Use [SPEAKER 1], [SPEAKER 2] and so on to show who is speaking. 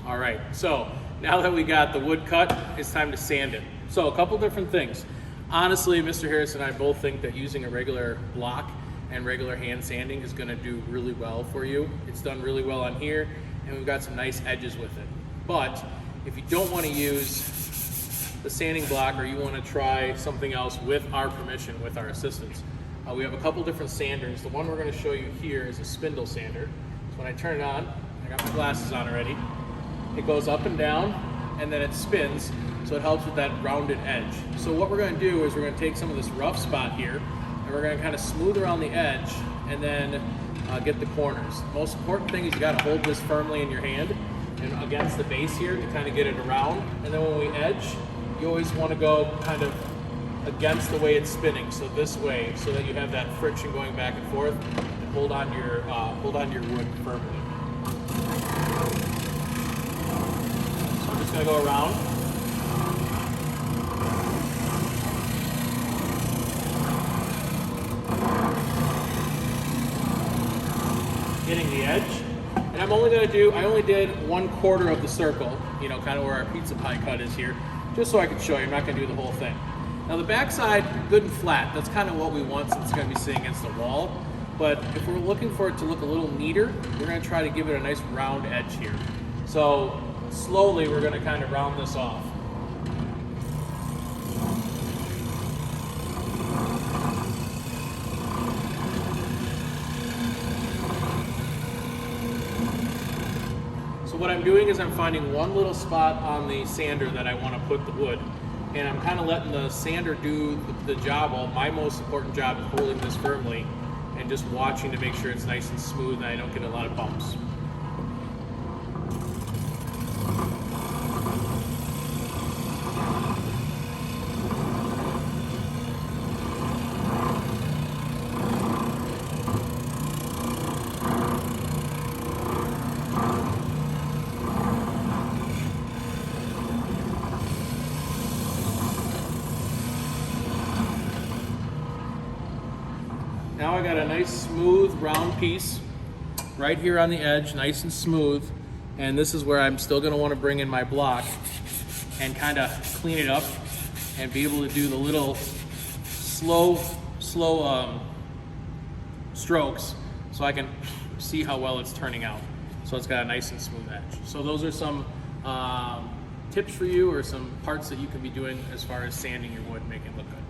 [SPEAKER 1] All right, so now that we got the wood cut, it's time to sand it. So a couple different things. Honestly, Mr. Harris and I both think that using a regular block and regular hand sanding is gonna do really well for you. It's done really well on here, and we've got some nice edges with it. But if you don't wanna use the sanding block or you wanna try something else with our permission, with our assistance, we have a couple different sanders. The one we're gonna show you here is a spindle sander. So when I turn it on, I got my glasses on already, it goes up and down, and then it spins, so it helps with that rounded edge. So what we're gonna do is we're gonna take some of this rough spot here, and we're gonna kind of smooth around the edge, and then get the corners. The most important thing is you gotta hold this firmly in your hand and against the base here to kind of get it around. And then when we edge, you always wanna go kind of against the way it's spinning, so this way, so that you have that friction going back and forth, and hold on to your wood firmly. So I'm just gonna go around. Getting the edge, and I'm only gonna I only did 1/4 of the circle, you know, kind of where our pizza pie cut is here, just so I can show you. I'm not gonna do the whole thing. Now the backside, good and flat. That's kind of what we want since it's gonna be sitting against the wall. But if we're looking for it to look a little neater, we're gonna try to give it a nice round edge here. So slowly we're gonna kind of round this off. So what I'm doing is I'm finding one little spot on the sander that I want to put the wood, and I'm kind of letting the sander do the job. Well, my most important job is holding this firmly and just watching to make sure it's nice and smooth and I don't get a lot of bumps. Now I got a nice smooth round piece right here on the edge, nice and smooth. And this is where I'm still gonna wanna bring in my block and kind of clean it up and be able to do the little slow strokes so I can see how well it's turning out. So it's got a nice and smooth edge. So those are some tips for you, or some parts that you can be doing as far as sanding your wood and making it look good.